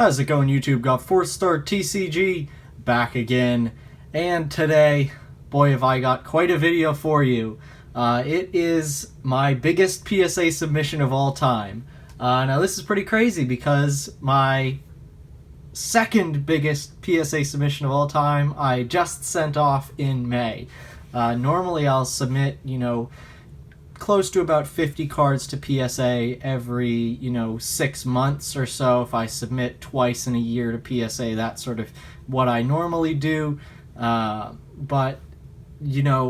How's it going, YouTube? Got FourthStarTCG back again, and today, boy have I got quite a video for you. It is my biggest PSA submission of all time. Now this is pretty crazy because my second biggest PSA submission of all time I just sent off in May. Normally I'll submit, close to about 50 cards to PSA every, 6 months or so. If I submit twice in a year to PSA, that's sort of what I normally do. But,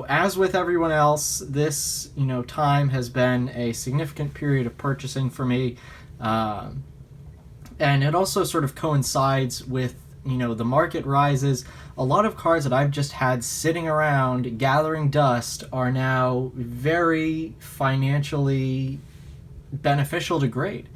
as with everyone else, this, time has been a significant period of purchasing for me. And it also sort of coincides with, the market rises. A lot of cards that I've just had sitting around gathering dust are now very financially beneficial to grade.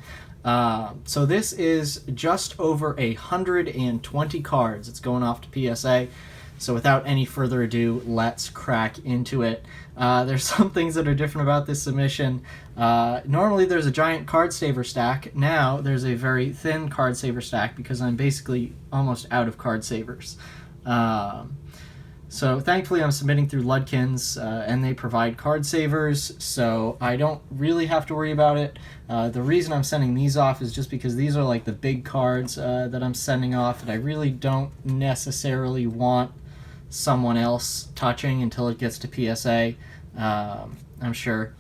So this is just over 120 cards. It's going off to PSA. So without any further ado, let's crack into it. There's some things that are different about this submission. Normally there's a giant card saver stack. Now there's a very thin card saver stack because I'm basically almost out of card savers. So thankfully I'm submitting through Ludkins, and they provide card savers, so I don't really have to worry about it. The reason I'm sending these off is just because these are like the big cards that I'm sending off, and I really don't necessarily want someone else touching until it gets to PSA. I'm sure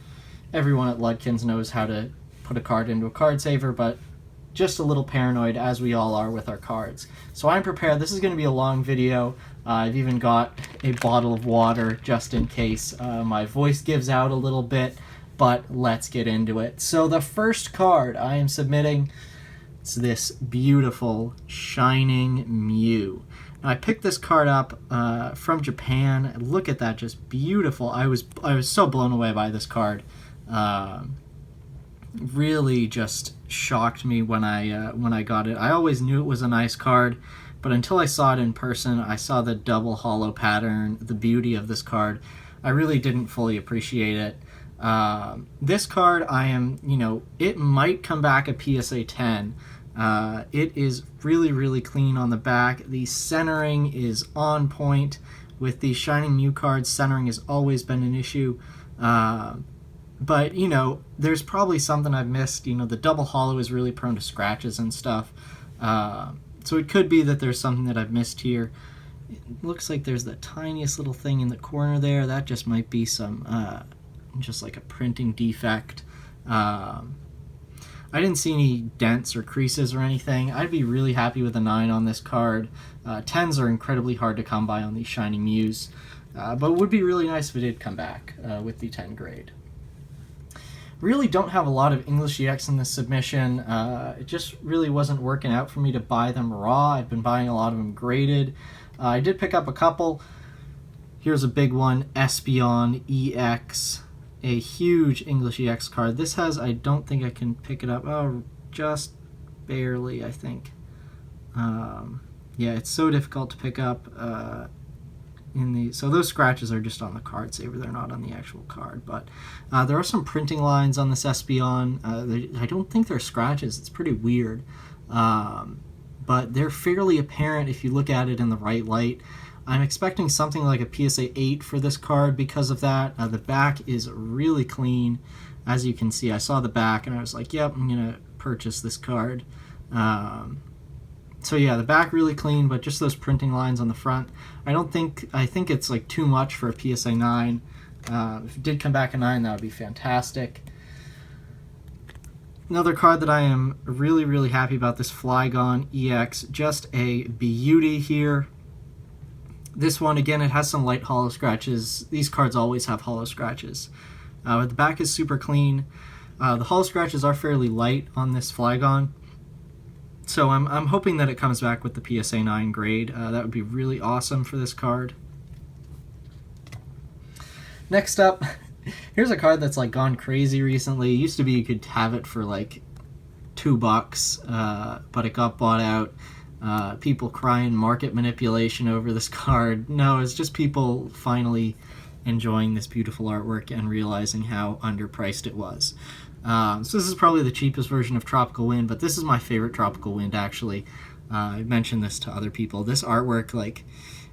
everyone at Ludkins knows how to put a card into a card saver, but just a little paranoid, as we all are with our cards. So I'm prepared. This is going to be a long video. I've even got a bottle of water just in case my voice gives out a little bit, but let's get into it. So the first card I am submitting is this beautiful Shining Mew. Now, I picked this card up from Japan. Look at that, just beautiful. I was so blown away by this card. Really just shocked me when I got it. I always knew it was a nice card, but until I saw it in person, I saw the double holo pattern, the beauty of this card. I really didn't fully appreciate it. This card, it might come back a PSA 10. It is really, really clean on the back. The centering is on point. With the Shining Mew cards, centering has always been an issue. But, there's probably something I've missed. The double holo is really prone to scratches and stuff. So it could be that there's something that I've missed here. It looks like there's the tiniest little thing in the corner there. That just might be some, just like a printing defect. I didn't see any dents or creases or anything. I'd be really happy with a 9 on this card. 10s are incredibly hard to come by on these Shining Mews. But it would be really nice if it did come back with the 10 grade. Really don't have a lot of English EX in this submission. It just really wasn't working out for me to buy them raw. I've been buying a lot of them graded. I did pick up a couple. Here's a big one, Espeon EX, a huge English EX card. This has, I don't think I can pick it up. Oh, just barely, I think. Yeah, it's so difficult to pick up. So those scratches are just on the card saver, they're not on the actual card, but there are some printing lines on this Espeon. I don't think they're scratches, it's pretty weird, but they're fairly apparent if you look at it in the right light. I'm expecting something like a PSA 8 for this card because of that. The back is really clean, as you can see. I saw the back and I was like, yep, I'm gonna purchase this card. So yeah, the back really clean, but just those printing lines on the front. I think it's like too much for a PSA 9. If it did come back a 9, that would be fantastic. Another card that I am really, really happy about, this Flygon EX. Just a beauty here. This one, again, it has some light holo scratches. These cards always have holo scratches. But the back is super clean. The holo scratches are fairly light on this Flygon. So I'm hoping that it comes back with the PSA 9 grade. That would be really awesome for this card. Next up, here's a card that's like gone crazy recently. It used to be you could have it for like $2, but it got bought out. People crying market manipulation over this card. No, it's just people finally enjoying this beautiful artwork and realizing how underpriced it was. So this is probably the cheapest version of Tropical Wind, but this is my favorite Tropical Wind, actually. I mentioned this to other people. This artwork, like,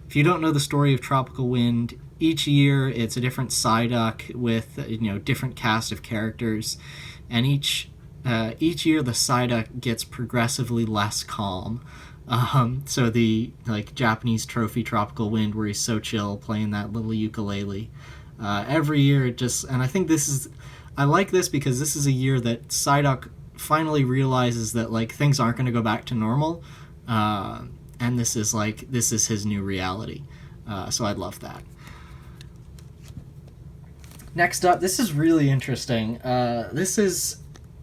if you don't know the story of Tropical Wind, each year it's a different Psyduck with, different cast of characters, and each year the Psyduck gets progressively less calm. So the Japanese trophy Tropical Wind, where he's so chill playing that little ukulele, every year it just, and I think I like this because this is a year that Psyduck finally realizes that things aren't going to go back to normal, and this is his new reality. So I love that. Next up, this is really interesting. This is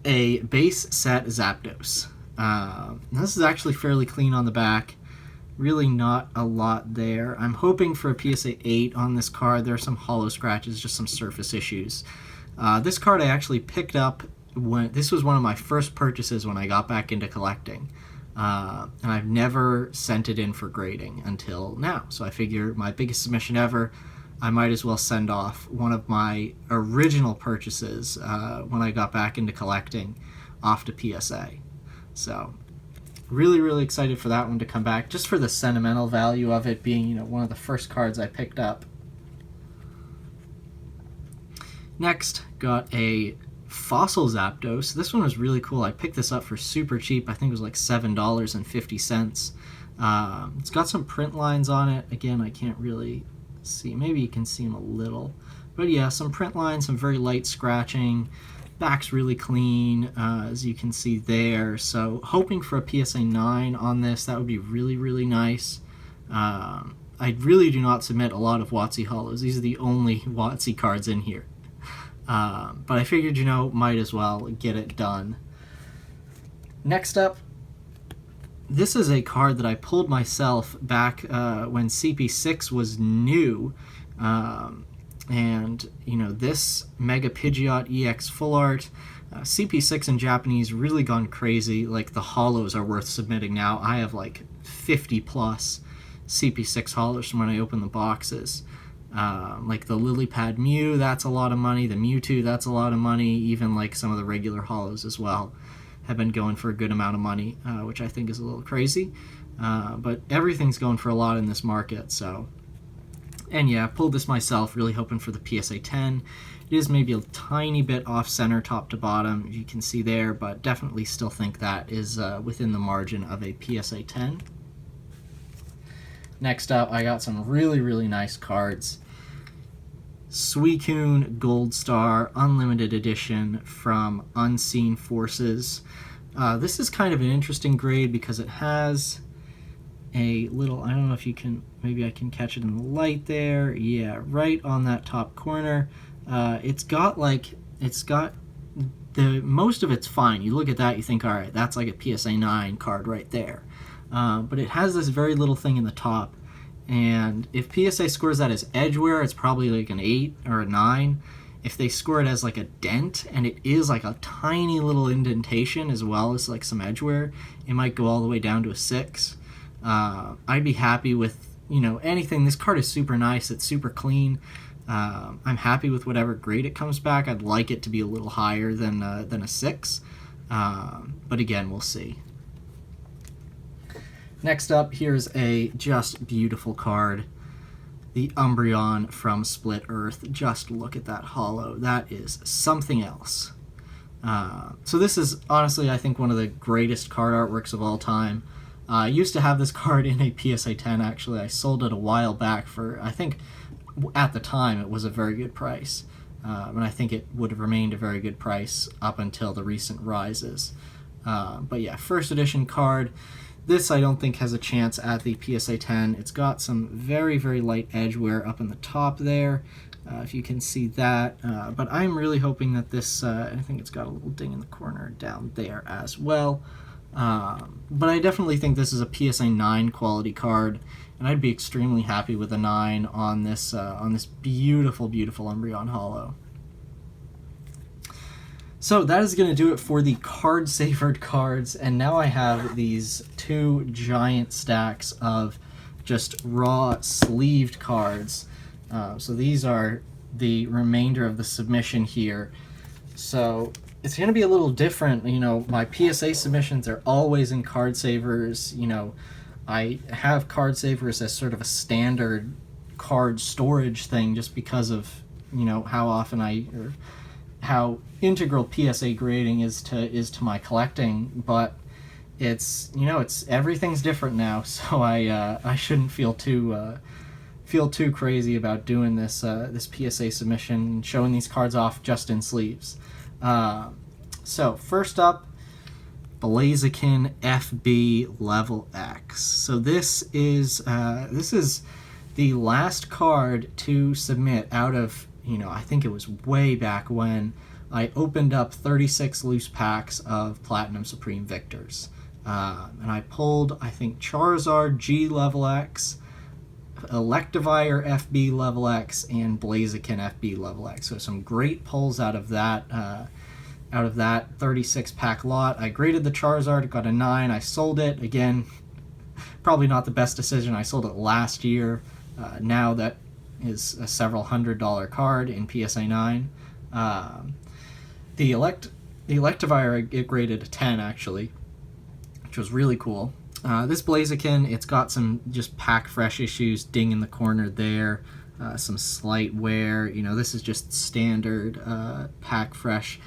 a base set Zapdos. This is actually fairly clean on the back. Really not a lot there. I'm hoping for a PSA 8 on this card. There are some holo scratches, just some surface issues. This card I actually picked up this was one of my first purchases when I got back into collecting. And I've never sent it in for grading until now. So I figure my biggest submission ever, I might as well send off one of my original purchases when I got back into collecting off to PSA. So really, really excited for that one to come back, just for the sentimental value of it being, one of the first cards I picked up. Next, got a Fossil Zapdos. This one was really cool. I picked this up for super cheap. I think it was like $7.50. It's got some print lines on it. Again, I can't really see. Maybe you can see them a little. But yeah, some print lines, some very light scratching. Back's really clean, as you can see there. So hoping for a PSA 9 on this. That would be really, really nice. I really do not submit a lot of WotC holos. These are the only WotC cards in here. But I figured, might as well get it done. Next up, this is a card that I pulled myself back when CP6 was new. And, this Mega Pidgeot EX Full Art, CP6 in Japanese really gone crazy. Like, the holos are worth submitting now. I have 50 plus CP6 holos from when I opened the boxes. Like the Lilypad Mew, that's a lot of money. The Mewtwo, that's a lot of money. Even some of the regular holos as well have been going for a good amount of money, which I think is a little crazy. But everything's going for a lot in this market, so. And yeah, I pulled this myself, really hoping for the PSA 10. It is maybe a tiny bit off-center, top to bottom, you can see there, but definitely still think that is within the margin of a PSA 10. Next up, I got some really, really nice cards. Suicune Gold Star Unlimited Edition from Unseen Forces. This is kind of an interesting grade because it has a little, I don't know if you can, maybe I can catch it in the light there. Yeah, right on that top corner. It's got most of it's fine. You look at that, you think, all right, that's like a PSA 9 card right there. But it has this very little thing in the top. And if PSA scores that as edgeware, it's probably like an 8 or a 9. If they score it as a dent, and it is a tiny little indentation as well as some edgeware, it might go all the way down to a 6. I'd be happy with, anything. This card is super nice. It's super clean. I'm happy with whatever grade it comes back. I'd like it to be a little higher than a 6. But again, we'll see. Next up, here's a just beautiful card. The Umbreon from Split Earth. Just look at that holo. That is something else. So this is, honestly, I think one of the greatest card artworks of all time. I used to have this card in a PSA 10, actually. I sold it a while back for, I think, at the time, it was a very good price. And I think it would have remained a very good price up until the recent rises. But yeah, first edition card. This I don't think has a chance at the PSA 10. It's got some very, very light edgeware up in the top there, if you can see that. But I'm really hoping that this, I think it's got a little ding in the corner down there as well. But I definitely think this is a PSA 9 quality card, and I'd be extremely happy with a 9 on this beautiful, beautiful Umbreon holo. So that is going to do it for the card savored cards, and now I have these 2 giant stacks of just raw sleeved cards. So these are the remainder of the submission here. So it's going to be a little different. You know, my PSA submissions are always in card savers. You know, I have card savers as sort of a standard card storage thing just because of, you know, how often or how integral PSA grading is to my collecting. But it's, you know, it's, everything's different now, so I shouldn't feel too crazy about doing this this PSA submission, showing these cards off just in sleeves. So first up, Blaziken FB Level X. So this is the last card to submit out of, you know, I think it was way back when I opened up 36 loose packs of Platinum Supreme Victors. And I pulled, I think, Charizard G Level X, Electivire FB Level X, and Blaziken FB Level X. So some great pulls out of that 36 pack lot. I graded the Charizard, got a 9. I sold it. Again, probably not the best decision. I sold it last year. Now that is a several $100 card in PSA 9. The Electivire, it graded a 10 actually, which was really cool. This Blaziken, it's got some just pack fresh issues, ding in the corner there, some slight wear. You know, this is just standard pack fresh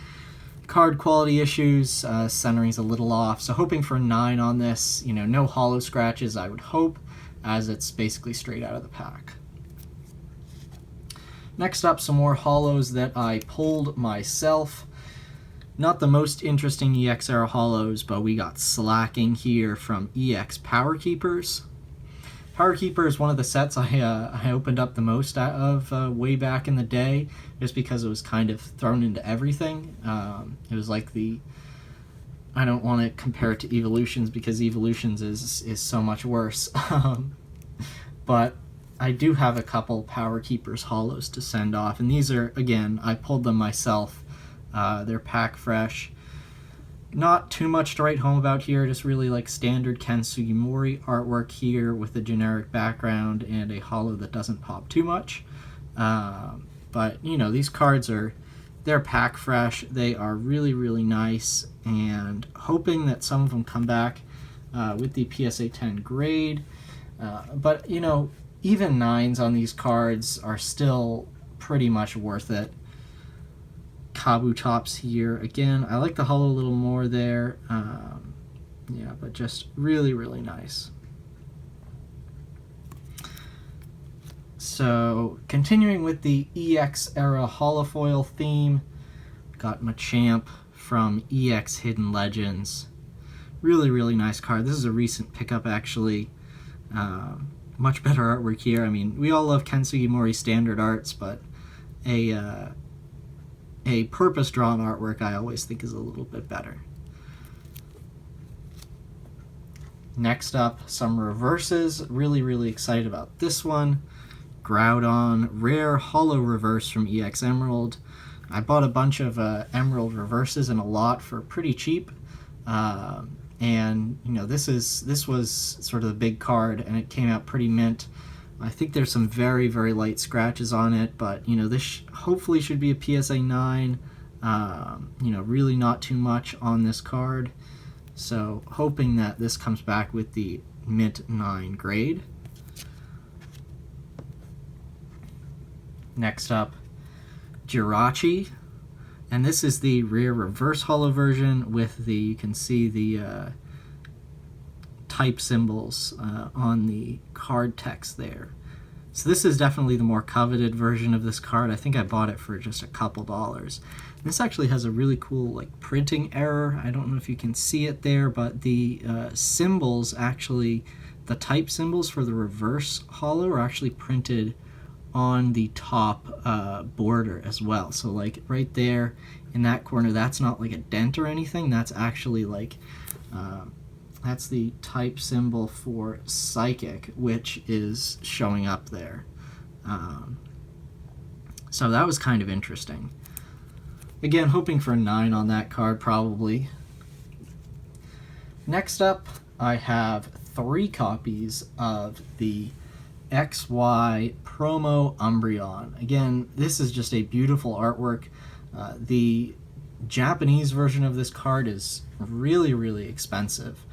card quality issues. Centering's a little off, so hoping for a 9 on this. You know, no holo scratches, I would hope, as it's basically straight out of the pack. Next up, some more holos that I pulled myself. Not the most interesting EX era holos, but we got Slacking here from EX Power Keepers. Power Keeper is one of the sets I opened up the most out of way back in the day, just because it was kind of thrown into everything. It was like I don't want to compare it to Evolutions because Evolutions is so much worse. But I do have a couple Power Keepers holos to send off, and these are, again, I pulled them myself. They're pack fresh. Not too much to write home about here, just really like standard Ken Sugimori artwork here with a generic background and a holo that doesn't pop too much. But, you know, these cards they're pack fresh. They are really, really nice, and hoping that some of them come back with the PSA 10 grade. But, you know, even 9s on these cards are still pretty much worth it. Kabutops here. Again, I like the holo a little more there. Yeah, but just really, really nice. So, continuing with the EX era holofoil theme, got Machamp from EX Hidden Legends. Really, really nice card. This is a recent pickup, actually. Much better artwork here. I mean, we all love Ken Sugimori standard arts, but a purpose-drawn artwork I always think is a little bit better. Next up, some reverses. Really, really excited about this one. Groudon, rare holo reverse from EX Emerald. I bought a bunch of Emerald reverses in a lot for pretty cheap. And, you know, this was sort of the big card, and it came out pretty mint. I think there's some very, very light scratches on it, but, you know, this hopefully should be a PSA 9. You know, really not too much on this card. So, hoping that this comes back with the mint 9 grade. Next up, Jirachi. And this is the rare reverse holo version with the, you can see the type symbols on the card text there. So this is definitely the more coveted version of this card. I think I bought it for just a couple dollars. This actually has a really cool like printing error. I don't know if you can see it there, but the symbols actually, the type symbols for the reverse holo are actually printed on the top border as well. So like right there in that corner, that's not like a dent or anything. That's actually like that's the type symbol for Psychic, which is showing up there. So that was kind of interesting. Again, hoping for a 9 on that card, probably. Next up, I have 3 copies of the XY Promo Umbreon. Again, this is just a beautiful artwork. The Japanese version of this card is really, really expensive.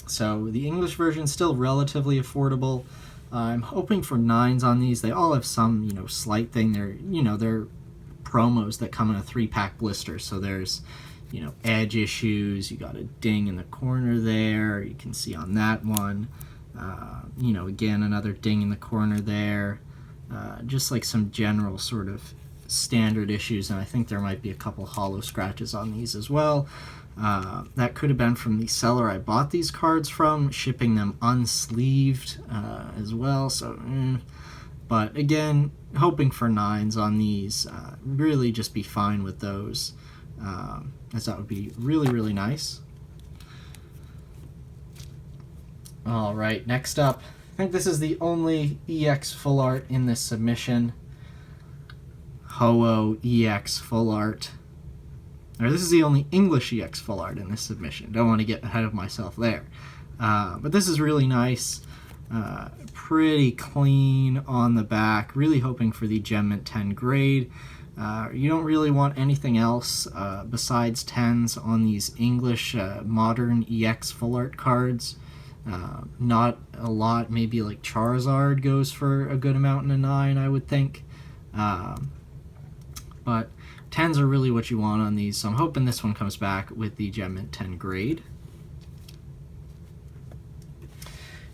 So the English version is still relatively affordable. I'm hoping for 9s on these. They all have some, slight thing. They're promos that come in a 3-pack blister. So there's, edge issues. You got a ding in the corner there. You can see on that one. Again, another ding in the corner there. Just like some general sort of standard issues, and I think there might be a couple holo scratches on these as well. That could have been from the seller I bought these cards from, shipping them unsleeved as well. So, but again, hoping for 9s on these. Really just be fine with those, as that would be really, really nice. All right, next up, I think this is the only EX full art in this submission. Ho-Oh EX full art. Or this is the only English EX full art in this submission. Don't want to get ahead of myself there. But this is really nice. Pretty clean on the back. Really hoping for the Gem Mint 10 grade. You don't really want anything else besides 10s on these English modern EX full art cards. Not a lot. Maybe like Charizard goes for a good amount in a 9, I would think. But 10s are really what you want on these, so I'm hoping this one comes back with the Gem Mint 10 grade.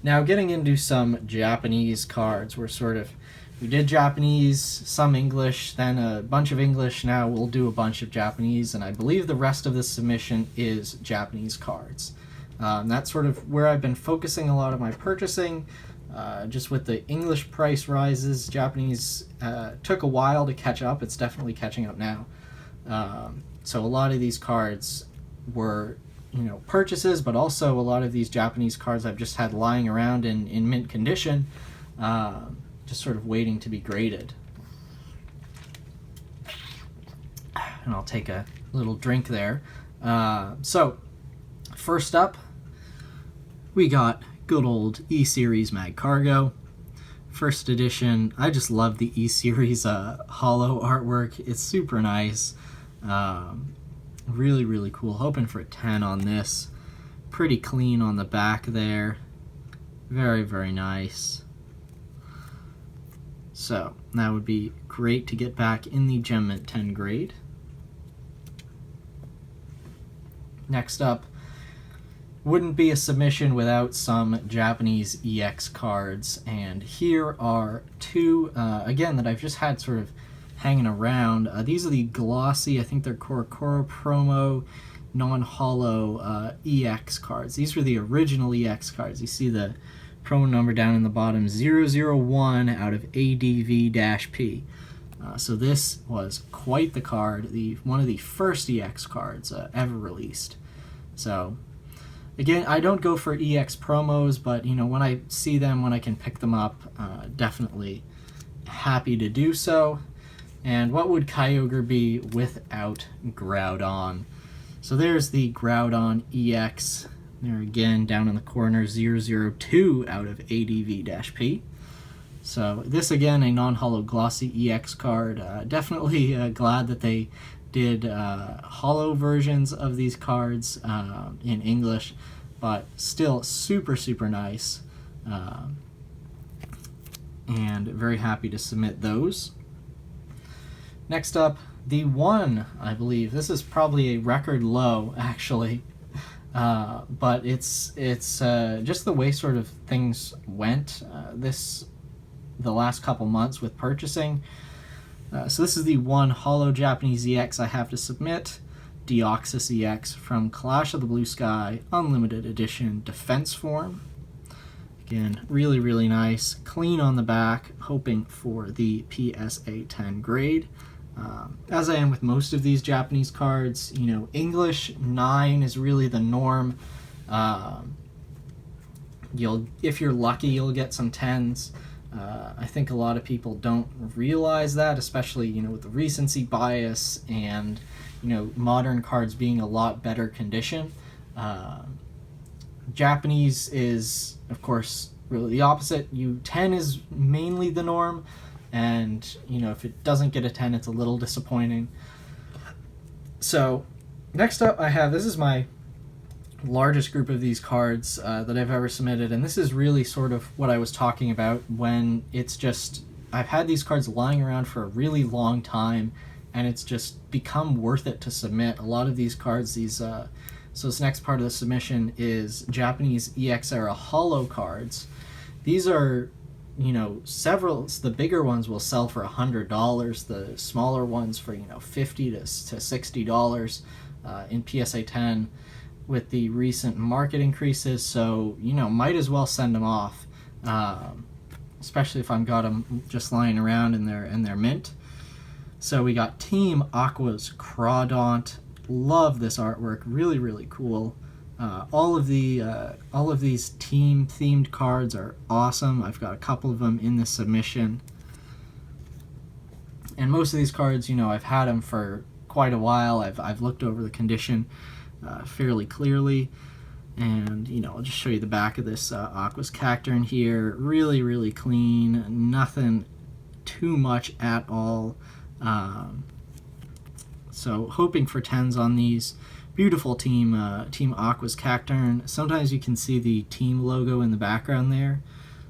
Now getting into some Japanese cards, we did Japanese, some English, then a bunch of English, now we'll do a bunch of Japanese, and I believe the rest of this submission is Japanese cards. That's sort of where I've been focusing a lot of my purchasing. Just with the English price rises, Japanese took a while to catch up. It's definitely catching up now. So a lot of these cards were, purchases, but also a lot of these Japanese cards I've just had lying around in mint condition, just sort of waiting to be graded. And I'll take a little drink there. So, first up, we got good old E-Series Mag Cargo. First edition. I just love the E-Series holo artwork. It's super nice. Really, really cool. Hoping for a 10 on this. Pretty clean on the back there. Very, very nice. So, that would be great to get back in the Gem Mint 10 grade. Next up, wouldn't be a submission without some Japanese EX cards, and here are two, again, that I've just had sort of hanging around. These are the glossy, I think they're Korokoro promo, non-holo EX cards. These were the original EX cards. You see the promo number down in the bottom, 001 out of ADV-P. So this was quite the card, one of the first EX cards ever released. So, again, I don't go for EX promos, but, when I see them, when I can pick them up, definitely happy to do so. And what would Kyogre be without Groudon? So there's the Groudon EX. There again, down in the corner, 002 out of ADV-P. So this, again, a non-holo glossy EX card. Definitely glad that they did holo versions of these cards in English, but still super, super nice, and very happy to submit those. Next up, the one, I believe, this is probably a record low, actually, but it's just the way sort of things went the last couple months with purchasing. So this is the one holo Japanese EX I have to submit, Deoxys EX from Clash of the Blue Sky Unlimited Edition Defense Form. Again, really, really nice, clean on the back, hoping for the PSA 10 grade. As I am with most of these Japanese cards, English 9 is really the norm. If you're lucky, you'll get some 10s. I think a lot of people don't realize that, especially, with the recency bias and, modern cards being a lot better condition. Japanese is, of course, really the opposite. 10 is mainly the norm, and, if it doesn't get a 10, it's a little disappointing. So next up I have, this is my largest group of these cards that I've ever submitted, and this is really sort of what I was talking about when it's just, I've had these cards lying around for a really long time and it's just become worth it to submit. A lot of these cards, these so this next part of the submission is Japanese EX era holo cards. These are, you know, several, the bigger ones will sell for $100, the smaller ones for, you know, $50 to $60 in PSA 10 with the recent market increases. So, you know, might as well send them off, especially if I've got them just lying around in their mint. So we got Team Aqua's Crawdaunt. Love this artwork, really, really cool. All of these team themed cards are awesome. I've got a couple of them in the submission, and most of these cards, you know, I've had them for quite a while. I've looked over the condition fairly clearly, and you know, I'll just show you the back of this Aqua's Cacturn here. Really, really clean, nothing too much at all. So hoping for 10s on these. Beautiful Team Aqua's Cacturn. Sometimes you can see the team logo in the background there.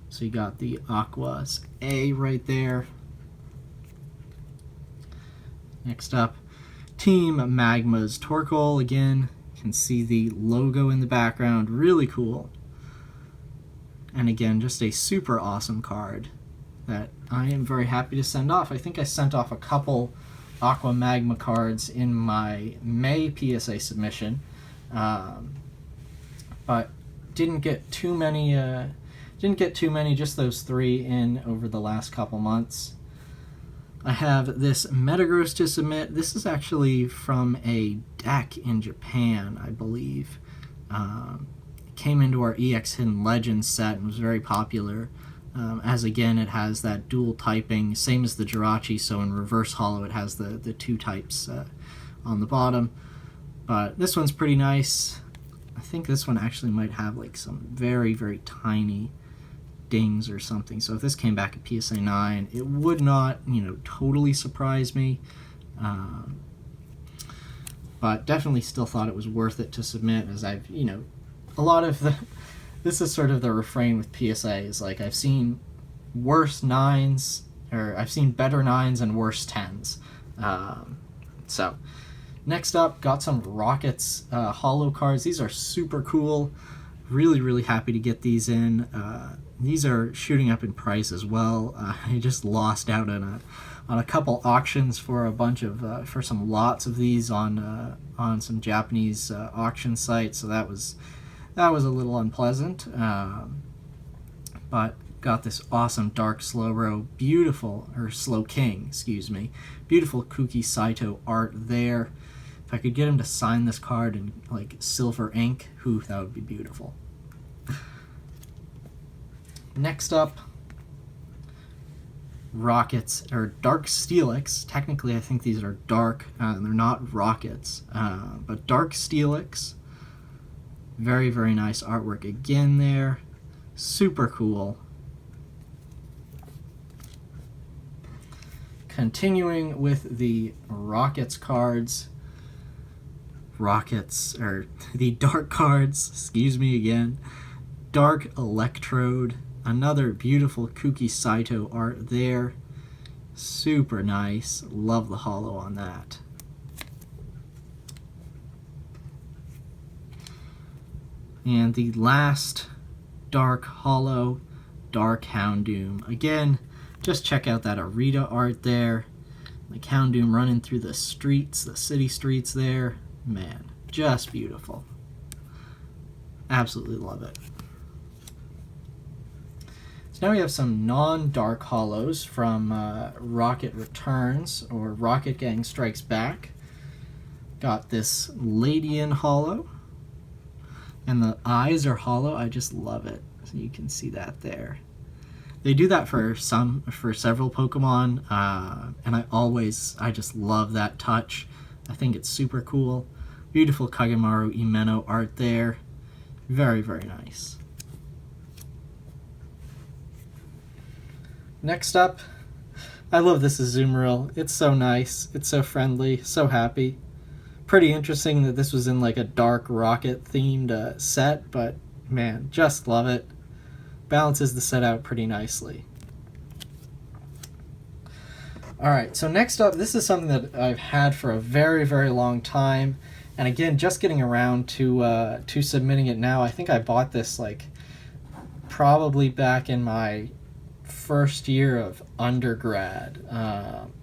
So you got the Aqua's A right there. Next up, Team Magma's Torkoal. Again, you can see the logo in the background. Really cool. And again, just a super awesome card that I am very happy to send off. I think I sent off a couple Aqua Magma cards in my May PSA submission, but didn't get too many. Just those 3 in over the last couple months. I have this Metagross to submit. This is actually from a deck in Japan, I believe. It came into our EX Hidden Legends set and was very popular. As again, it has that dual typing, same as the Jirachi, so in reverse holo it has the 2 types on the bottom. But this one's pretty nice. I think this one actually might have like some very, very tiny dings or something. So if this came back at PSA 9, it would not, you know, totally surprise me. But definitely still thought it was worth it to submit, as I've, you know, a lot of the... This is sort of the refrain with PSA, is like I've seen worse 9s, or I've seen better 9s and worse 10s. So next up, got some Rockets holo cards. These are super cool. Really, really happy to get these in. These are shooting up in price as well. I just lost out on a couple auctions for a bunch of for some lots of these on some Japanese auction sites. So that was a little unpleasant, but got this awesome Dark Slowbro, beautiful, or Slow King, excuse me, beautiful Kuki Saito art there. If I could get him to sign this card in like silver ink, that would be beautiful. Next up, Rockets, or Dark Steelix. Technically I think these are dark, they're not Rockets, but Dark Steelix. Very, very nice artwork again there. Super cool. Continuing with the Rockets cards. Rockets, or the Dark cards, excuse me again. Dark Electrode. Another beautiful Kuki Saito art there. Super nice. Love the holo on that. And the last Dark holo, Dark Houndoom. Again, just check out that Arita art there. Like Houndoom running through the streets, the city streets there. Man, just beautiful. Absolutely love it. So now we have some non-dark holos from Rocket Returns, or Rocket Gang Strikes Back. Got this Ladian holo. And the eyes are holo. I just love it. So you can see that there. They do that for several Pokemon, and I just love that touch. I think it's super cool. Beautiful Kagemaru Imeno art there. Very, very nice. Next up, I love this Azumarill. It's so nice. It's so friendly. So happy. pretty interesting that this was in like a dark rocket themed set, but man, just love it. Balances the set out pretty nicely. Alright, so next up, this is something that I've had for a very, very long time. And again, just getting around to submitting it now. I think I bought this like probably back in my first year of undergrad.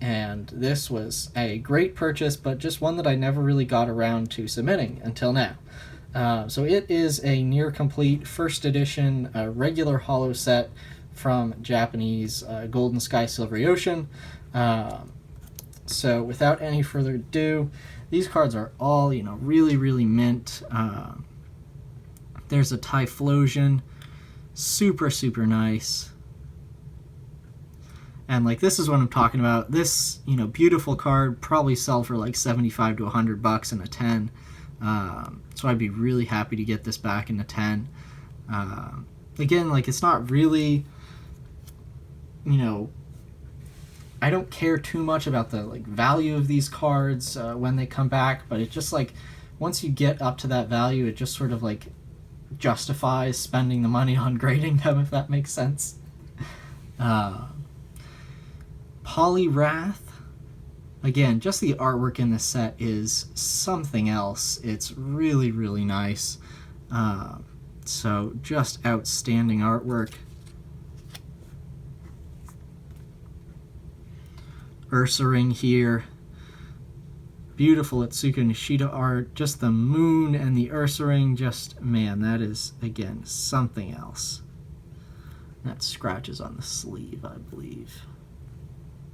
And this was a great purchase, but just one that I never really got around to submitting until now. So it is a near complete first edition regular holo set from Japanese Golden Sky Silvery Ocean. So without any further ado, these cards are all, you know, really, really mint. There's a Typhlosion, super, super nice. And like, this is what I'm talking about. This, you know, beautiful card probably sell for like 75 to 100 bucks in a 10. So I'd be really happy to get this back in a 10. Again, like, it's not really, you know, I don't care too much about the like value of these cards when they come back, but it just like, once you get up to that value, it just sort of like justifies spending the money on grading them, if that makes sense. Poliwrath, again, just the artwork in this set is something else. It's really, really nice. So just outstanding artwork. Ursaring here. Beautiful Atsuko Nishida art. Just the moon and the Ursaring, just, man, that is, again, something else. That scratches on the sleeve, I believe.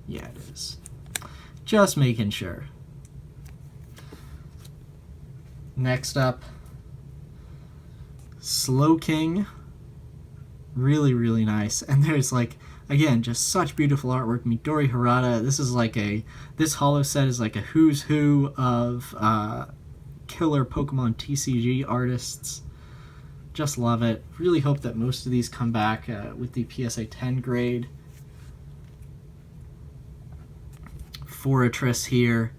Yeah, it is. Just making sure. Next up, Slowking. Really, really nice. And there's like, again, just such beautiful artwork. Midori Harada. This is like this holo set is like a who's who of killer Pokemon TCG artists. Just love it. Really hope that most of these come back with the PSA 10 grade. Fortress here.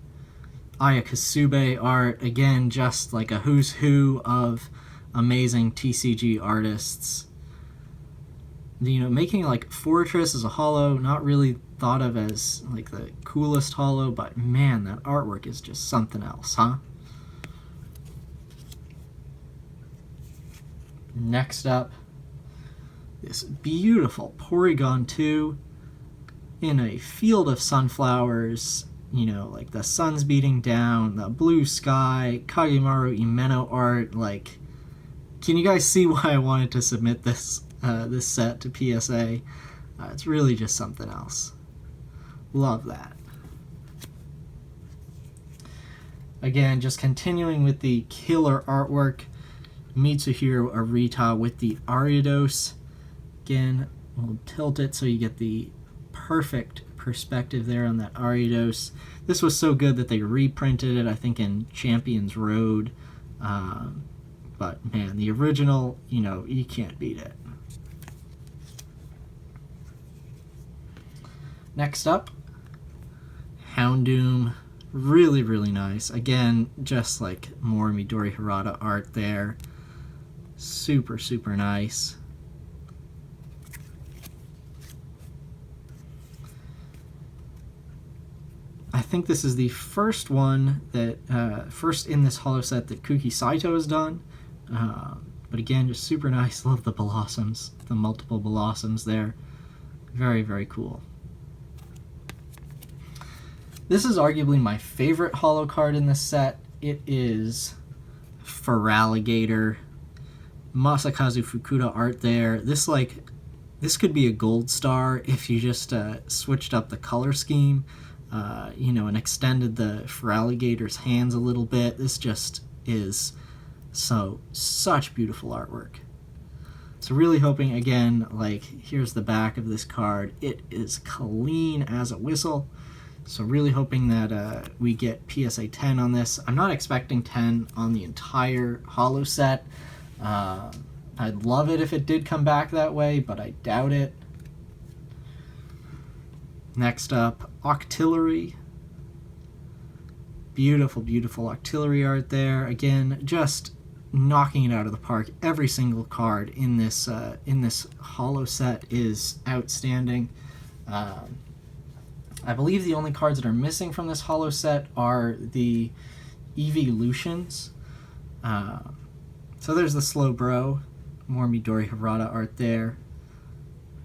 Ayakasube art. Again, just like a who's who of amazing TCG artists. You know, making like Fortress as a holo, not really thought of as like the coolest holo, but man, that artwork is just something else, huh? Next up, this beautiful Porygon 2 in a field of sunflowers, you know, like the sun's beating down, the blue sky, Kagemaru Imeno art. Like, can you guys see why I wanted to submit this this set to PSA? It's really just something else. Love that. Again, just continuing with the killer artwork, Mitsuhiro Arita with the Ariados. Again, we'll tilt it so you get the perfect perspective there on that Ariados. This was so good that they reprinted it, I think, in Champions Road. But man, the original, you know, you can't beat it. Next up, Houndoom. Really, really nice. Again, just like more Midori Harada art there. Super, super nice. I think this is the first one that, first in this holo set that Kuki Saito has done. But again, just super nice. Love the blossoms, the multiple blossoms there. Very, very cool. This is arguably my favorite holo card in this set. It is Feraligatr. Masakazu Fukuda art there. This could be a gold star if you just switched up the color scheme, you know, and extended the Feraligator's hands a little bit. This just is such beautiful artwork. So really hoping, again, like, here's the back of this card. It is clean as a whistle. So really hoping that we get PSA 10 on this. I'm not expecting 10 on the entire holo set. I'd love it if it did come back that way, but I doubt it. Next up, Octillery. Beautiful, beautiful artillery art there. Again, just knocking it out of the park. Every single card in this holo set is outstanding. I believe the only cards that are missing from this holo set are the evolutions. So there's the Slowbro, more Midori Hirata art there,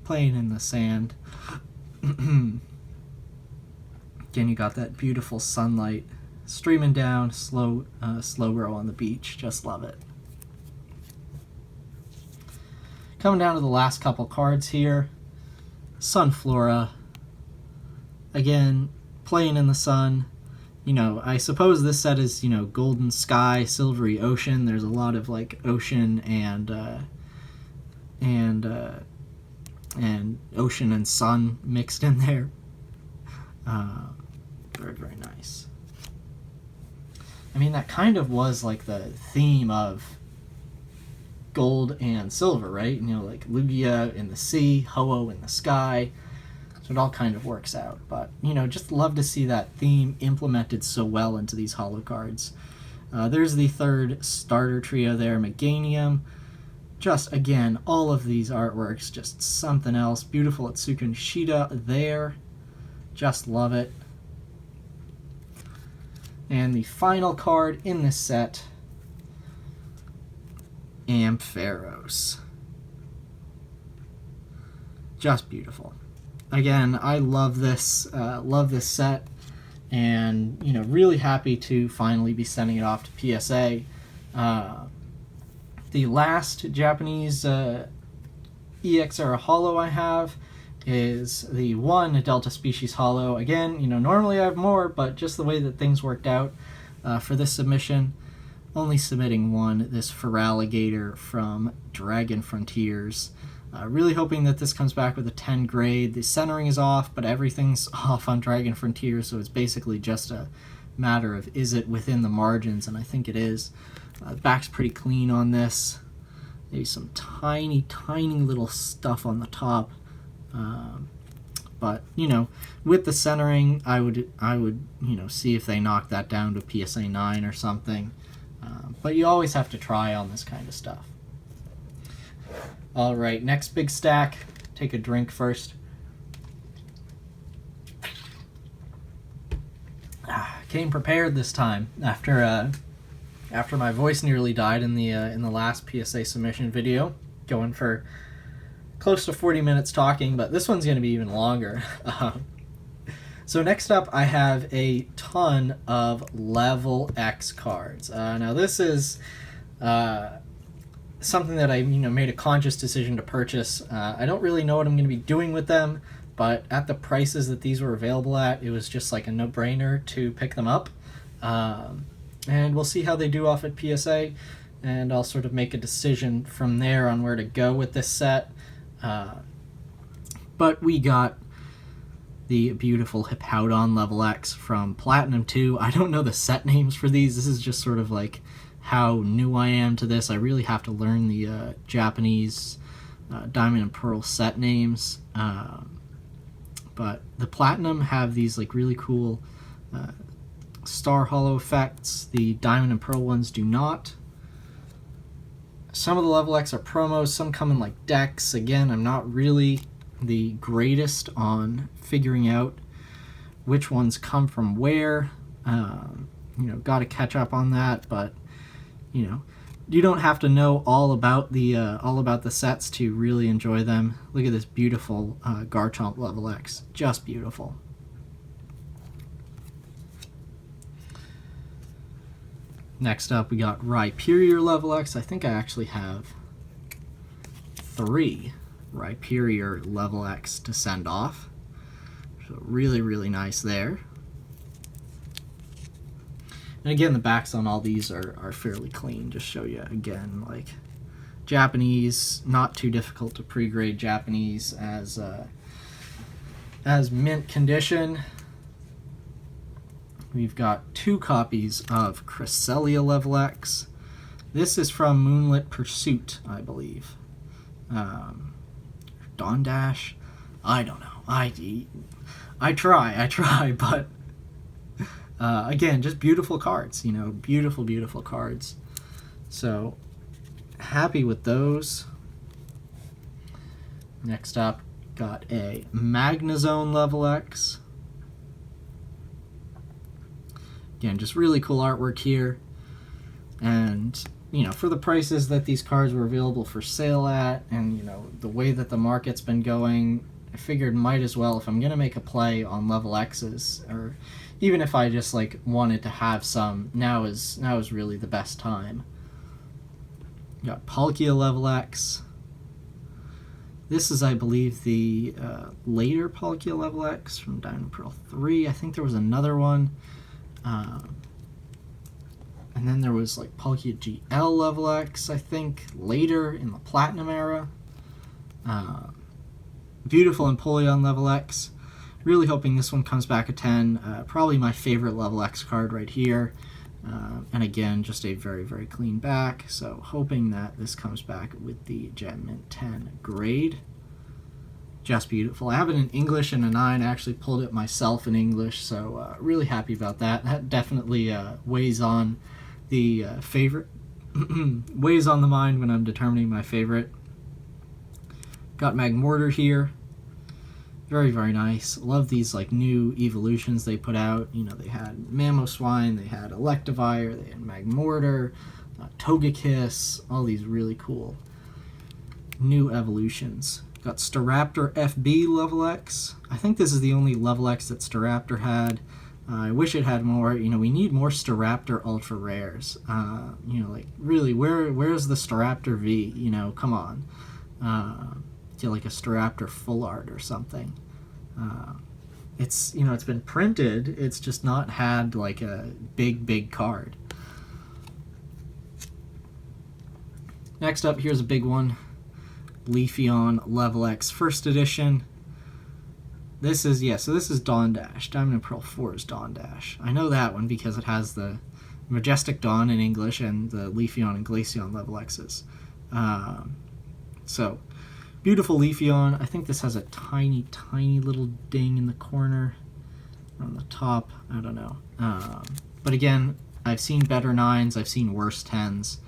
playing in the sand. Again, you got that beautiful sunlight streaming down, Slowbro on the beach. Just love it. Coming down to the last couple cards here. Sunflora. Again, playing in the sun. You know, I suppose this set is, you know, golden sky, silvery ocean. There's a lot of like ocean and ocean and sun mixed in there. Very, very nice. I mean, that kind of was like the theme of gold and silver, right? You know, like Lugia in the sea, Ho-Oh in the sky. So it all kind of works out. But, you know, just love to see that theme implemented so well into these holo cards. There's the third starter trio there, Meganium. Just, again, all of these artworks, just something else. Beautiful Atsuko Nishida there. Just love it. And the final card in this set, Ampharos. Just beautiful. Again, I love this set, and you know, really happy to finally be sending it off to PSA. The last Japanese EX era holo I have is the one Delta Species holo. Again, you know, normally I have more, but just the way that things worked out for this submission, only submitting one, this Feraligatr from Dragon Frontiers. Really hoping that this comes back with a 10 grade. The centering is off, but everything's off on Dragon Frontiers, so it's basically just a matter of is it within the margins, and I think it is. The back's pretty clean on this. Maybe some tiny, tiny little stuff on the top. But, you know, with the centering, I would you know, see if they knock that down to PSA 9 or something. But you always have to try on this kind of stuff. All right, next big stack. Take a drink first. Came prepared this time after my voice nearly died in the last PSA submission video, going for close to 40 minutes talking, but this one's going to be even longer. So next up, I have a ton of Level X cards. Now this is something that I made a conscious decision to purchase. I don't really know what I'm going to be doing with them, but at the prices that these were available at, it was just like a no-brainer to pick them up. And we'll see how they do off at PSA, and I'll sort of make a decision from there on where to go with this set. But we got the beautiful Hippowdon Level X from Platinum 2. I don't know the set names for these. This is just sort of like how new I am to this. I really have to learn the Japanese Diamond and Pearl set names. But the Platinum have these like really cool star holo effects. The Diamond and Pearl ones do not. Some of the Level X are promos, some come in like decks. Again, I'm not really the greatest on figuring out which ones come from where. Got to catch up on that, but you don't have to know all about the sets to really enjoy them. Look at this beautiful Garchomp Level X, just beautiful. Next up, we got Rhyperior Level X. I think I actually have 3 Rhyperior Level X to send off. So really, really nice there. And again, the backs on all these are fairly clean. Just show you again, like Japanese, not too difficult to pre-grade Japanese as mint condition. We've got 2 copies of Cresselia Level X. This is from Moonlit Pursuit, I believe. Dawn Dash? I don't know. I try, but again, just beautiful cards, you know, beautiful, beautiful cards. So happy with those. Next up, got a Magnezone Level X. Again, just really cool artwork here. And, you know, for the prices that these cards were available for sale at, and, you know, the way that the market's been going, I figured might as well, if I'm going to make a play on Level X's, or even if I just, like, wanted to have some, now is really the best time. Got Palkia Level X. This is, I believe, the later Palkia Level X from Diamond and Pearl 3. I think there was another one. And then there was like Palkia GL Level X, I think, later in the Platinum era. Beautiful Empoleon Level X. Really hoping this one comes back a 10. Probably my favorite Level X card right here. And again, just a very, very clean back. So hoping that this comes back with the Gem Mint 10 grade. Just beautiful. I have it in English and a 9. I actually pulled it myself in English, so really happy about that. That definitely weighs on the favorite, weighs on the mind when I'm determining my favorite. Got Magmortar here. Very, very nice. Love these like new evolutions they put out. You know, they had Mamoswine, they had Electivire, they had Magmortar, Togekiss, all these really cool new evolutions. Got Staraptor FB Level X. I think this is the only Level X that Staraptor had. I wish it had more. You know, we need more Staraptor Ultra Rares. You know, like, really, where's the Staraptor V? You know, come on. Get like a Staraptor Full Art or something. It's, you know, it's been printed. It's just not had like a big card. Next up, here's a big one. Leafeon Level X First Edition. This is, yeah, so this is Dawn Dash. Diamond and Pearl 4 is Dawn Dash. I know that one because it has the Majestic Dawn in English and the Leafeon and Glaceon Level X's. So, beautiful Leafeon. I think this has a tiny, tiny little ding in the corner. On the top, I don't know. But again, I've seen better 9s, I've seen worse 10s.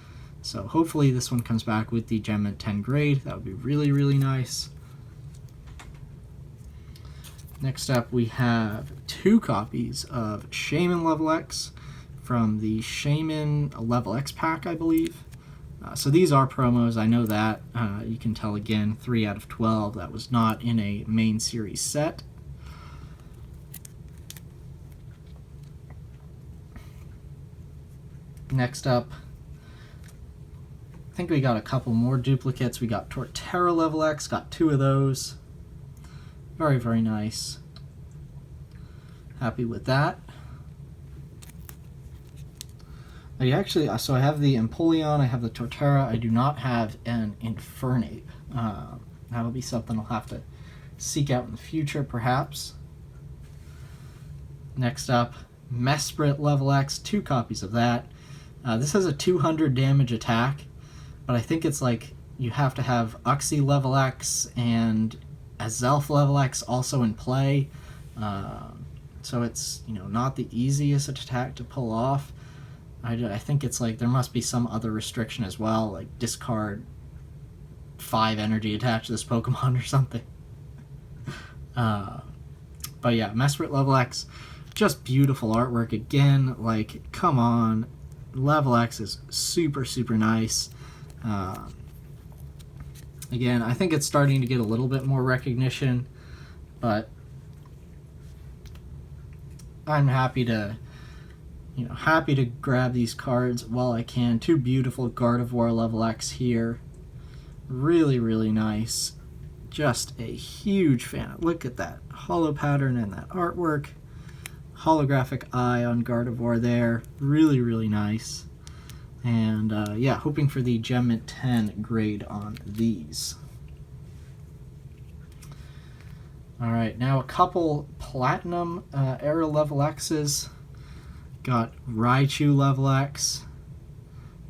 So hopefully this one comes back with the Gem Mint 10 grade. That would be really, really nice. Next up, we have 2 copies of Shaman Level X from the Shaman Level X pack, I believe. So these are promos, I know that. You can tell again, 3 out of 12. That was not in a main series set. Next up, I think we got a couple more duplicates. We got Torterra Level X, got 2 of those. Very, very nice. Happy with that. So I have the Empoleon, I have the Torterra, I do not have an Infernape. That'll be something I'll have to seek out in the future, perhaps. Next up, Mesprit Level X, 2 copies of that. This has a 200 damage attack, but I think it's like you have to have Uxie Level X and Azelf Level X also in play. So it's, you know, not the easiest attack to pull off. I think it's like there must be some other restriction as well, like discard 5 energy attached to this Pokemon or something. But yeah, Mesprit Level X, just beautiful artwork again. Like, come on, Level X is super, super nice. Again, I think it's starting to get a little bit more recognition, but I'm happy to, you know, happy to grab these cards while I can. 2 beautiful Gardevoir Level X here. Really, really nice. Just a huge fan. Look at that holo pattern and that artwork. Holographic eye on Gardevoir there. Really, really nice. And yeah, hoping for the Gem Mint 10 grade on these. Alright, now a couple Platinum era Level X's. Got Raichu Level X.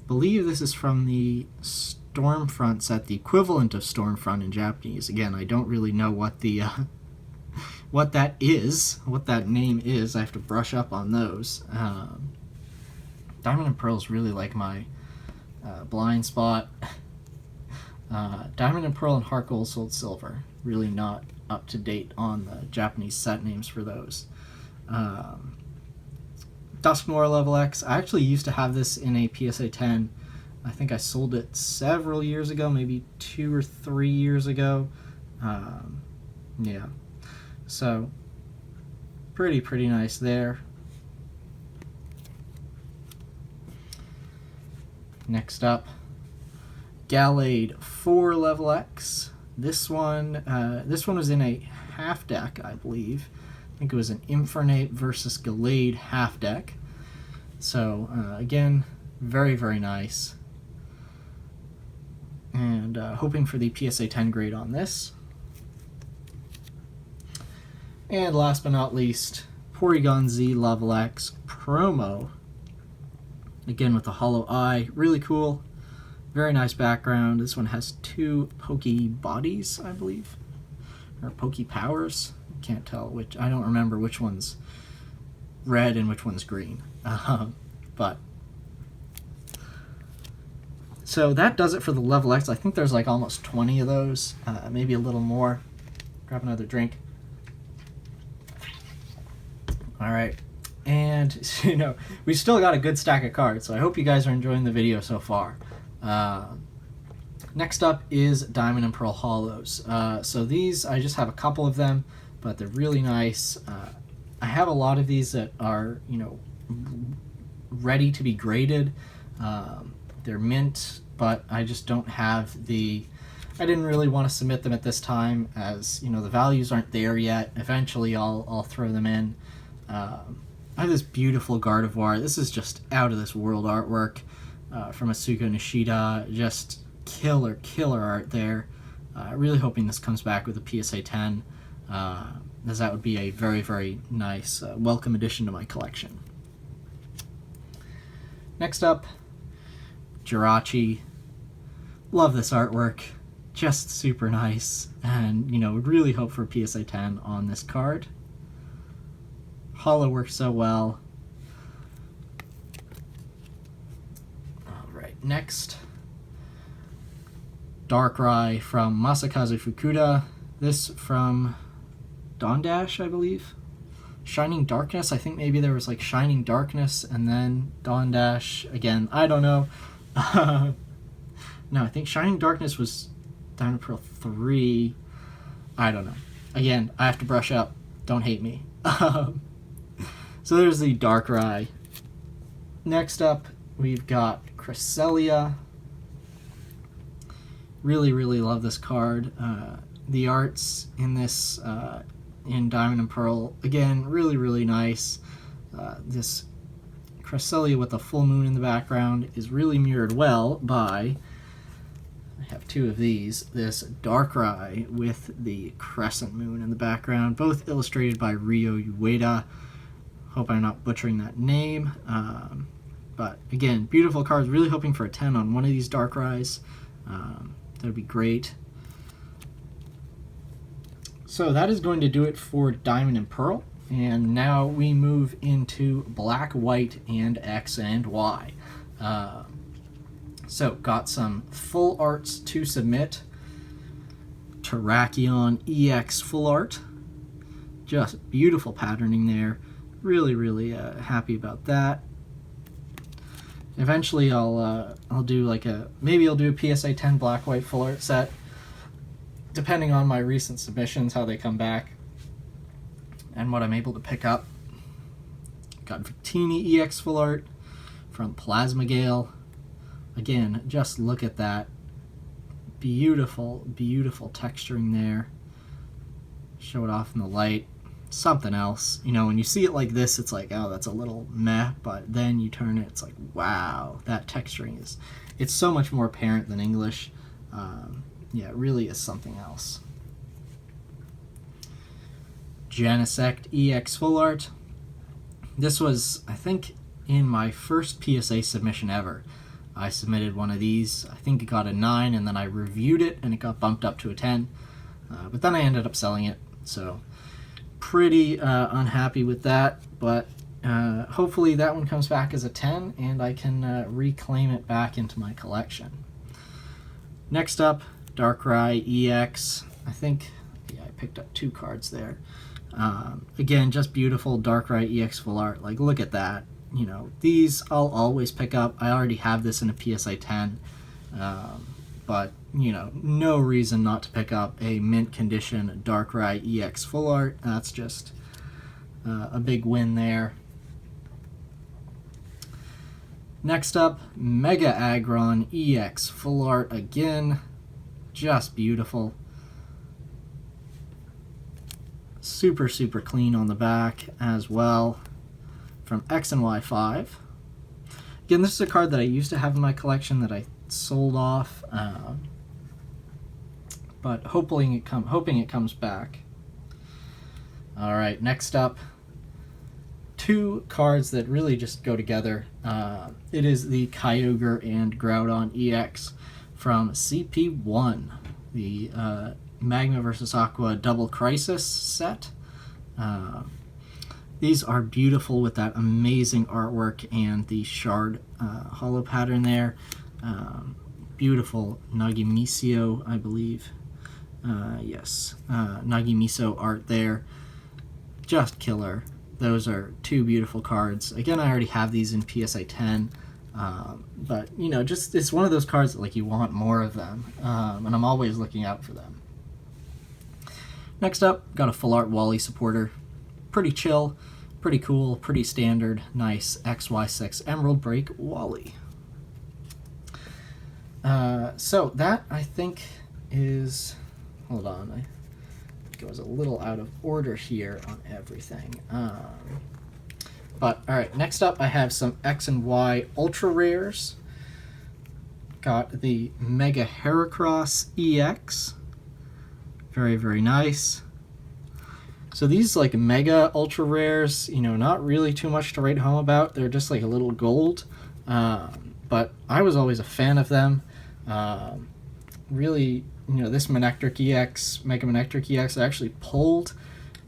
Believe this is from the Stormfront set, the equivalent of Stormfront in Japanese. Again, I don't really know what the what that is, what that name is. I have to brush up on those. Diamond and Pearl is really like my blind spot. Diamond and Pearl and Heart Gold, Soul Silver. Really not up to date on the Japanese set names for those. Dusknoir Level X. I actually used to have this in a PSA 10. I think I sold it several years ago, maybe 2 or 3 years ago. Yeah. So, pretty nice there. Next up, Gallade 4 Level X. This one was in a half deck, I believe. I think it was an Infernape versus Gallade half deck. So, again, very nice. And hoping for the PSA 10 grade on this. And last but not least, Porygon Z Level X promo. Again with the hollow eye, really cool. Very nice background. This one has 2 Poke bodies, I believe, or Poke powers. Can't tell which. I don't remember which one's red and which one's green. But so that does it for the Level X. I think there's like almost 20 of those, maybe a little more. Grab another drink. All right, and you know, we still got a good stack of cards, so I hope you guys are enjoying the video so far. Next up is Diamond and Pearl Holos. So these, I just have a couple of them, but they're really nice. I have a lot of these that are, you know, ready to be graded. They're mint, but I just don't have the... I didn't really want to submit them at this time, as, you know, the values aren't there yet. Eventually I'll throw them in. I have this beautiful Gardevoir. This is just out of this world artwork from Asuka Nishida. Just killer art there. Really hoping this comes back with a PSA 10, as that would be a very nice welcome addition to my collection. Next up, Jirachi. Love this artwork. Just super nice, and you know, would really hope for a PSA 10 on this card. Holo works so well. Alright, next, Darkrai from Masakazu Fukuda. This from Dawn Dash, I believe. Shining Darkness, I think maybe there was like Shining Darkness and then Dawn Dash. Again, I don't know. No, I think Shining Darkness was Diamond Pearl 3. I don't know. Again, I have to brush up. Don't hate me. So there's the Darkrai. Next up, we've got Cresselia. Really love this card. The arts in this, in Diamond and Pearl, again, really nice. This Cresselia with the full moon in the background is really mirrored well by... I have 2 of these. This Darkrai with the crescent moon in the background, both illustrated by Ryo Ueda. Hope I'm not butchering that name. But again, beautiful cards. Really hoping for a 10 on one of these Darkrai's. That would be great. So that is going to do it for Diamond and Pearl. And now we move into Black, White, and X and Y. So, got some full arts to submit. Terrakion EX full art. Just beautiful patterning there. Really happy about that. Eventually I'll do like maybe I'll do a PSA 10 Black, White full art set. Depending on my recent submissions, how they come back, and what I'm able to pick up. Got Victini EX full art from Plasma Gale. Again, just look at that. Beautiful texturing there. Show it off in the light. Something else. You know, when you see it like this, it's like, oh, that's a little meh, but then you turn it, it's like, wow, that texturing is, it's so much more apparent than English. Yeah, it really is something else. Genesect EX full art. This was, I think, in my first PSA submission ever. I submitted one of these. I think it got a 9, and then I reviewed it, and it got bumped up to a 10. But then I ended up selling it, so pretty unhappy with that, but hopefully that one comes back as a 10 and I can reclaim it back into my collection. Next up, Darkrai EX. I think, yeah, I picked up 2 cards there. Again, just beautiful Darkrai EX full art. Like, look at that. You know, these I'll always pick up. I already have this in a PSA 10. But, you know, no reason not to pick up a mint condition Darkrai EX full art. That's just a big win there. Next up, Mega Aggron EX full art again. Just beautiful. Super, super clean on the back as well. From X and Y5. Again, this is a card that I used to have in my collection that I sold off, but hoping it comes back. All right, next up, 2 cards that really just go together. It is the Kyogre and Groudon EX from CP1, the Magma vs. Aqua Double Crisis set. These are beautiful with that amazing artwork and the shard holo pattern there. Beautiful Nagimisio, I believe. Yes, Nagimiso art there. Just killer. Those are 2 beautiful cards. Again, I already have these in PSA 10, but, you know, just it's one of those cards that, like, you want more of them, and I'm always looking out for them. Next up, got a full art Wally supporter. Pretty chill, pretty cool, pretty standard, nice XY6 Emerald Break Wally. So that, I think, is... Hold on, I think it was a little out of order here on everything. But, alright, next up I have some X and Y Ultra Rares. Got the Mega Heracross EX. Very, very nice. So these, like, Mega Ultra Rares, you know, not really too much to write home about. They're just, like, a little gold. But I was always a fan of them. Really, you know, this Manectric EX, Mega Manectric EX, I actually pulled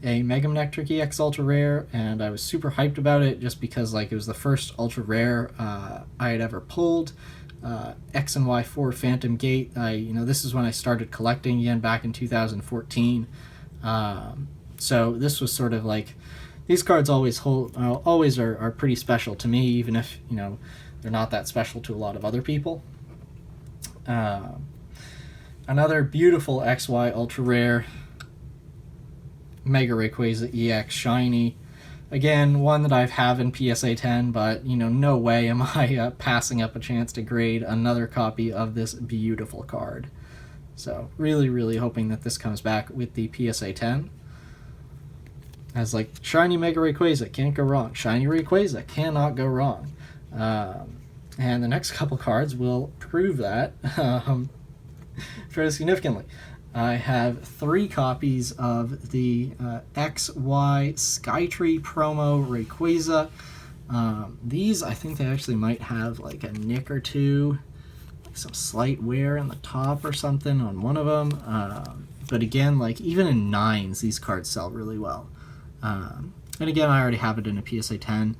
a Mega Manectric EX Ultra Rare, and I was super hyped about it just because, like, it was the first Ultra Rare I had ever pulled. X and Y4 Phantom Gate, you know, this is when I started collecting again back in 2014. So this was sort of like, these cards always are pretty special to me, even if, you know, they're not that special to a lot of other people. Another beautiful XY Ultra Rare, Mega Rayquaza EX Shiny. Again, one that I have in PSA 10, but, you know, no way am I passing up a chance to grade another copy of this beautiful card. So, really, really hoping that this comes back with the PSA 10. As, like, Shiny Mega Rayquaza, can't go wrong. Shiny Rayquaza, cannot go wrong. And the next couple cards will prove that fairly significantly. I have 3 copies of the XY Skytree promo Rayquaza. These, I think they actually might have like a nick or two, like some slight wear in the top or something on one of them. But again, like even in 9s, these cards sell really well. And again, I already have it in a PSA 10,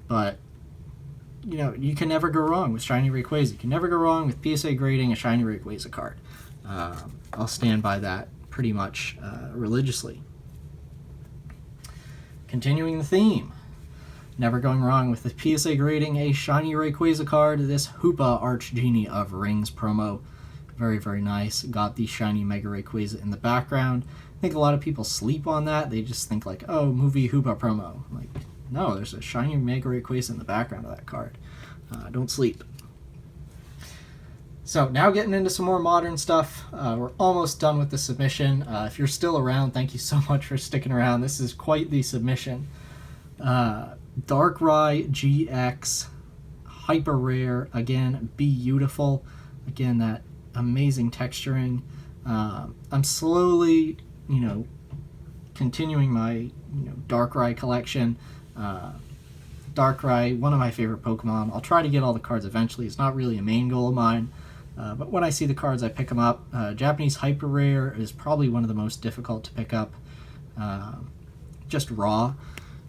but you know, you can never go wrong with Shiny Rayquaza. You can never go wrong with PSA grading a Shiny Rayquaza card. I'll stand by that pretty much religiously. Continuing the theme, never going wrong with the PSA grading a Shiny Rayquaza card. This Hoopa Archgenie of Rings promo, very, very nice. Got the Shiny Mega Rayquaza in the background. I think a lot of people sleep on that. They just think like, oh, movie Hoopa promo. Like, no, there's a Shiny Mega Rayquaza in the background of that card. Don't sleep. So now getting into some more modern stuff. We're almost done with the submission. If you're still around, thank you so much for sticking around. This is quite the submission. Darkrai GX, hyper rare, again, beautiful. Again, that amazing texturing. I'm slowly, you know, continuing my, Darkrai collection. Darkrai, one of my favorite Pokemon. I'll try to get all the cards eventually. It's not really a main goal of mine. But when I see the cards, I pick them up. Japanese Hyper Rare is probably one of the most difficult to pick up. just raw.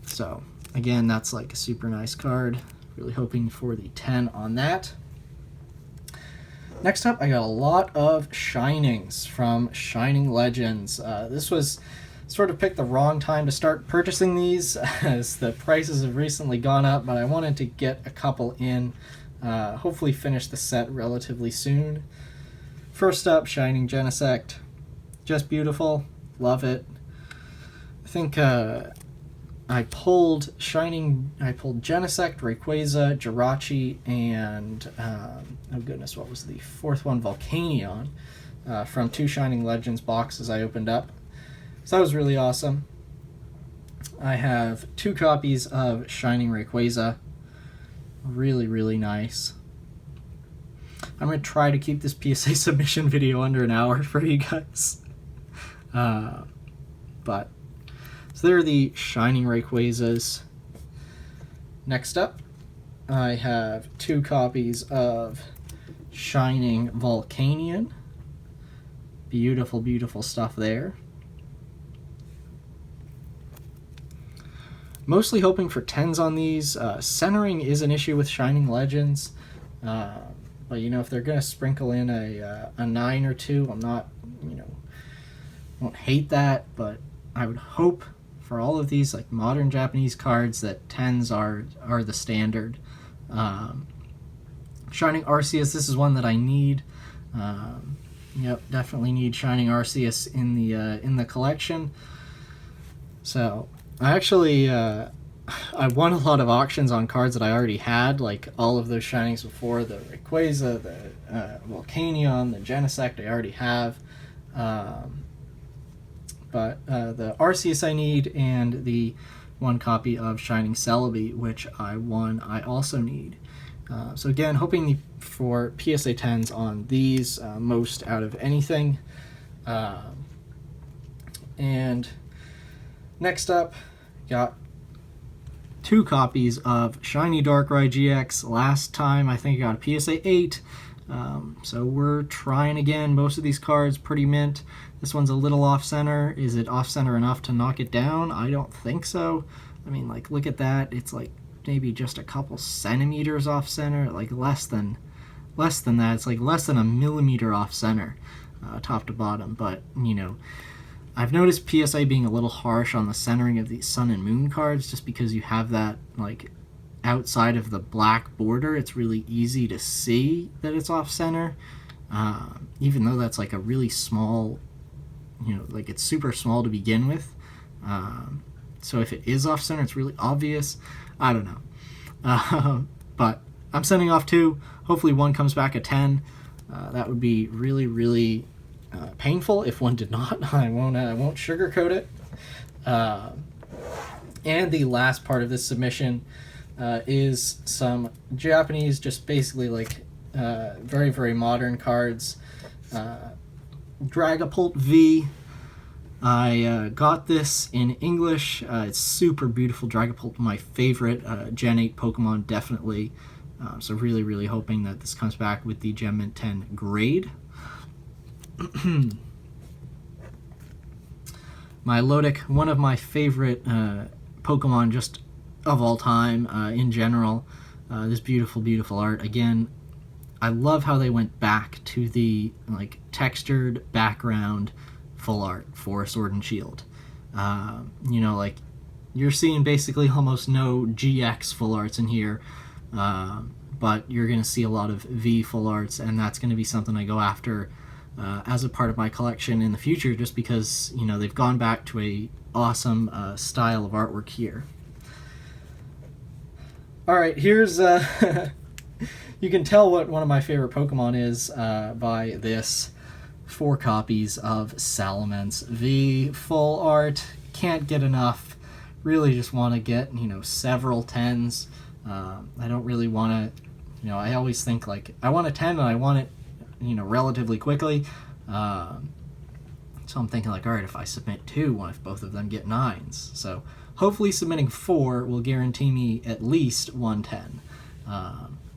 So again, that's like a super nice card. Really hoping for the 10 on that. Next up, I got a lot of Shinings from Shining Legends. This was sort of picked the wrong time to start purchasing these as the prices have recently gone up, but I wanted to get a couple in, hopefully finish the set relatively soon. First up, Shining Genesect. Just beautiful. Love it. I think I pulled Genesect, Rayquaza, Jirachi, and oh goodness, what was the fourth one? Volcanion, from 2 Shining Legends boxes I opened up. So that was really awesome. I have 2 copies of Shining Rayquaza. Really, really nice. I'm going to try to keep this PSA submission video under an hour for you guys. But so there are the Shining Rayquazas. Next up, I have 2 copies of Shining Volcanion. Beautiful, beautiful stuff there. Mostly hoping for 10s on these. Centering is an issue with Shining Legends. But, you know, if they're going to sprinkle in a 9 or 2, I'm not, you know, won't hate that, but I would hope for all of these like modern Japanese cards that 10s are the standard. Shining Arceus, this is one that I need. Yep, definitely need Shining Arceus in the collection. So I actually I won a lot of auctions on cards that I already had, like all of those Shinings before, the Rayquaza, the Volcanion, the Genesect I already have. But the Arceus I need, and the 1 copy of Shining Celebi, which I won, I also need. So again, hoping for PSA 10s on these, most out of anything. And next up, got 2 copies of Shiny Darkrai GX. Last time I think I got a PSA 8. So we're trying again. Most of these cards pretty mint. This one's a little off-center. Is it off-center enough to knock it down? I don't think so. I mean, like, look at that. It's like maybe just a couple centimeters off-center, like less than that. It's like less than a millimeter off-center, top to bottom. But, you know, I've noticed PSA being a little harsh on the centering of these Sun and Moon cards just because you have that, like, outside of the black border. It's really easy to see that it's off-center, even though that's like a really small, you know, like it's super small to begin with. So if it is off-center, it's really obvious. I don't know. But I'm sending off 2. Hopefully 1 comes back a 10. That would be really, really painful if 1 did not. I won't sugarcoat it. And the last part of this submission is some Japanese, just basically like very, very modern cards. Dragapult V. I got this in English. It's super beautiful. Dragapult, my favorite Gen 8 Pokemon, definitely. So really, really hoping that this comes back with the Gem Mint 10 grade. Milotic, one of my favorite Pokemon just of all time in general. This beautiful, beautiful art. Again, I love how they went back to the like textured background full art for Sword and Shield. You know, like you're seeing basically almost no GX full arts in here, but you're going to see a lot of V full arts, and that's going to be something I go after as a part of my collection in the future, just because, you know, they've gone back to a awesome style of artwork here. Alright, here's you can tell what one of my favorite Pokemon is by this. 4 copies of Salamence V full art. Can't get enough. Really just want to get, you know, several 10s. I don't really want to, you know, I always think like I want a 10 and I want it, you know, relatively quickly. So I'm thinking like, all right, if I submit 2, what if both of them get 9s? So hopefully submitting 4 will guarantee me at least 1 10.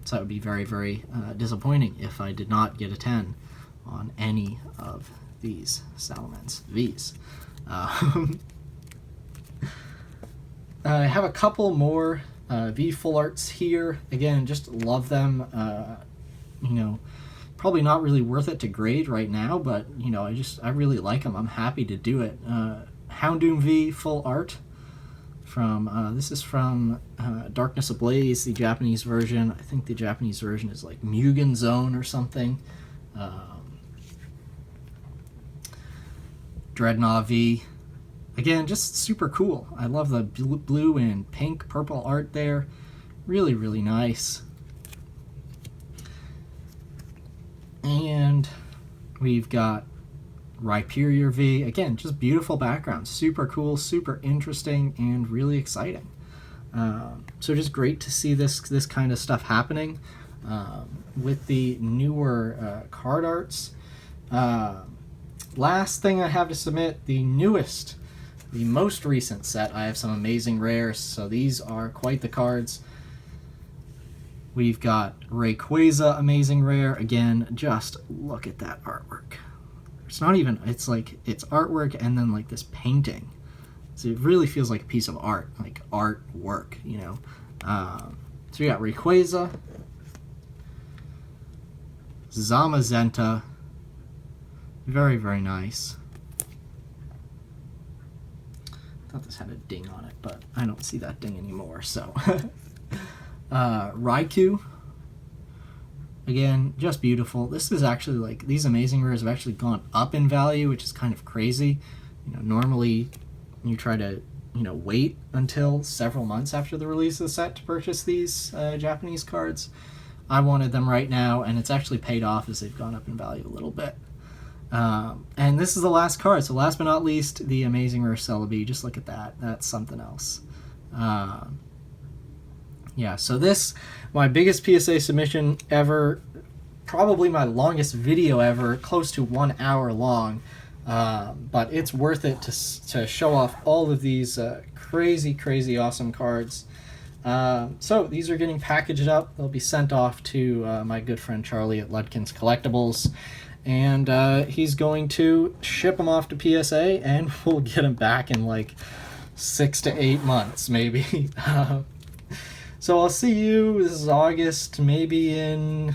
So that would be very, very disappointing if I did not get a 10 on any of these Salamence Vs. I have a couple more V full arts here. Again, just love them. You know, probably not really worth it to grade right now, but you know, I really like them. I'm happy to do it. Houndoom V full art from this is from Darkness Ablaze, the Japanese version. I think the Japanese version is like Mugen Zone or something. Dreadnought V. Again, just super cool. I love the blue and pink, purple art there. Really, really nice. And we've got Rhyperior V. Again, just beautiful background. Super cool, super interesting, and really exciting. So just great to see this kind of stuff happening with the newer card arts. Last thing I have to submit, the newest, the most recent set. I have some amazing rares, so these are quite the cards. We've got Rayquaza, amazing rare. Again, just look at that artwork. It's not even, it's like, it's artwork and then like this painting. So it really feels like a piece of art, like artwork, you know. So we got Rayquaza, Zamazenta, very, very nice. I thought this had a ding on it, but I don't see that ding anymore, so. Raikou, again, just beautiful. This is actually like, these amazing rares have actually gone up in value, which is kind of crazy. You know, normally you try to, you know, wait until several months after the release of the set to purchase these Japanese cards. I wanted them right now, and it's actually paid off as they've gone up in value a little bit. And this is the last card, so last but not least, the amazing rare Celebi. Just look at that. That's something else. Yeah, so this, my biggest PSA submission ever, probably my longest video ever, close to 1 hour long, but it's worth it to show off all of these crazy, crazy awesome cards. So these are getting packaged up. They'll be sent off to my good friend Charlie at Ludkin's Collectibles, and he's going to ship them off to PSA, and we'll get them back in like 6 to 8 months, maybe. So I'll see you, this is August, maybe in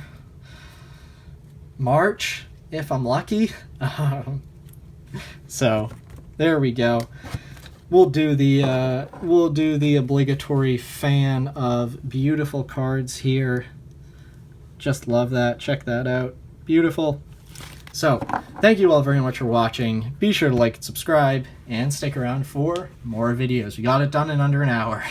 March, if I'm lucky. So there we go. We'll do the obligatory fan of beautiful cards here. Just love that. Check that out. Beautiful. So thank you all very much for watching. Be sure to like and subscribe, and stick around for more videos. We got it done in under an hour.